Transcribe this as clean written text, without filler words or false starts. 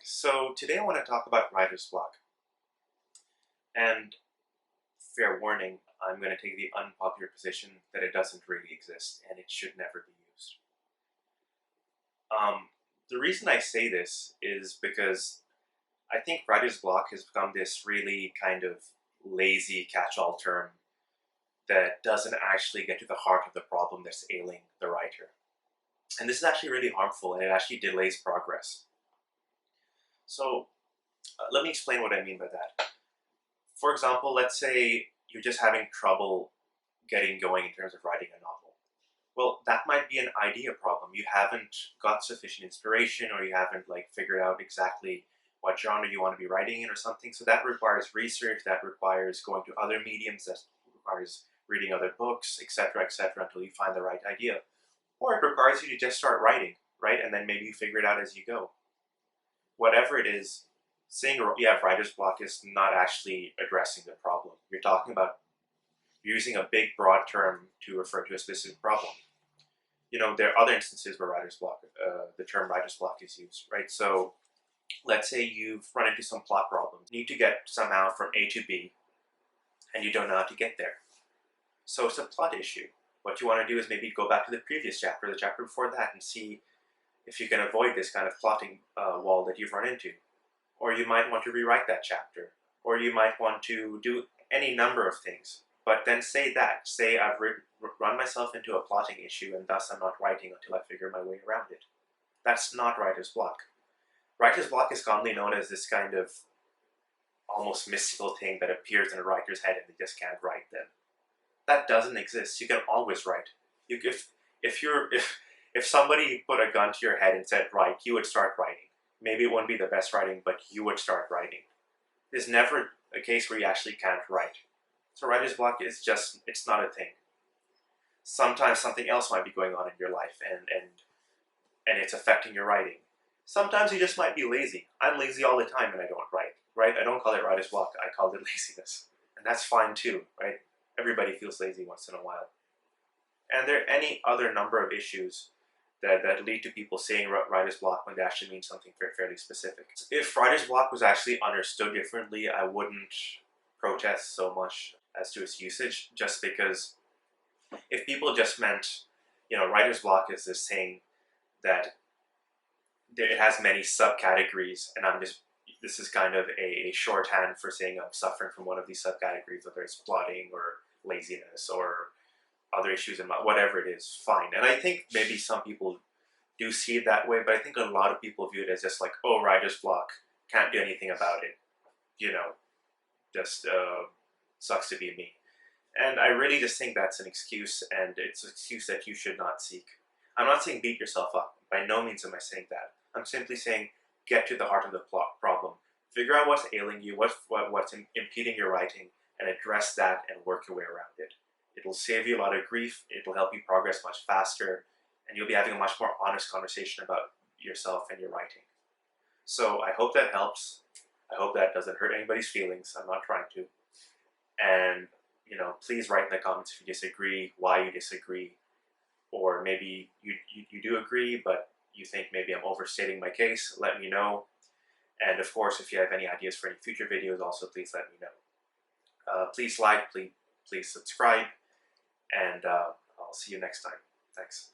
So today I want to talk about writer's block. And fair warning, I'm going to take the unpopular position that it doesn't really exist and it should never be used. The reason I say this is because I think writer's block has become this really kind of lazy catch-all term that doesn't actually get to the heart of the problem that's ailing the writer. And this is actually really harmful and it actually delays progress. So let me explain what I mean by that. For example, let's say you're just having trouble getting going in terms of writing a novel. Well, that might be an idea problem. You haven't got sufficient inspiration, or you haven't figured out exactly what genre you want to be writing in or something. So that requires research, that requires going to other mediums, that requires reading other books, etc., etc., until you find the right idea. Or it requires you to just start writing, right? And then maybe you figure it out as you go. Whatever it is, saying you have writer's block is not actually addressing the problem. You're talking about using a big, broad term to refer to a specific problem. There are other instances where the term writer's block is used, right? So let's say you've run into some plot problems. You need to get somehow from A to B, and you don't know how to get there. So it's a plot issue. What you want to do is maybe go back to the previous chapter, the chapter before that, and see if you can avoid this kind of plotting wall that you've run into. Or you might want to rewrite that chapter. Or you might want to do any number of things. But then say I've run myself into a plotting issue and thus I'm not writing until I figure my way around it. That's not writer's block. Writer's block is commonly known as this kind of almost mystical thing that appears in a writer's head and they just can't write then. That doesn't exist. You can always write. If somebody put a gun to your head and said write, you would start writing. Maybe it wouldn't be the best writing, but you would start writing. There's never a case where you actually can't write. So writer's block is just, it's not a thing. Sometimes something else might be going on in your life and it's affecting your writing. Sometimes you just might be lazy. I'm lazy all the time and I don't write, right? I don't call it writer's block, I call it laziness. And that's fine too, right? Everybody feels lazy once in a while. And there are any other number of issues that lead to people saying writer's block when they actually mean something fairly specific. If writer's block was actually understood differently, I wouldn't protest so much as to its usage, just because if people just meant, writer's block is this saying that it has many subcategories, and this is kind of a shorthand for saying I'm suffering from one of these subcategories, whether it's plotting or laziness or other issues in whatever it is, fine. And I think maybe some people do see it that way, but I think a lot of people view it as just oh, writer's block, can't do anything about it, just sucks to be me. And I really just think that's an excuse, and it's an excuse that you should not seek. I'm not saying beat yourself up. By no means am I saying that. I'm simply saying get to the heart of the problem. Figure out what's ailing you, what's impeding your writing, and address that and work your way around it. It'll save you a lot of grief, it'll help you progress much faster, and you'll be having a much more honest conversation about yourself and your writing. So I hope that helps. I hope that doesn't hurt anybody's feelings. I'm not trying to. And, please write in the comments if you disagree, why you disagree, or maybe you do agree, but you think maybe I'm overstating my case. Let me know. And of course, if you have any ideas for any future videos, also please let me know. Please like, please subscribe, and I'll see you next time. Thanks.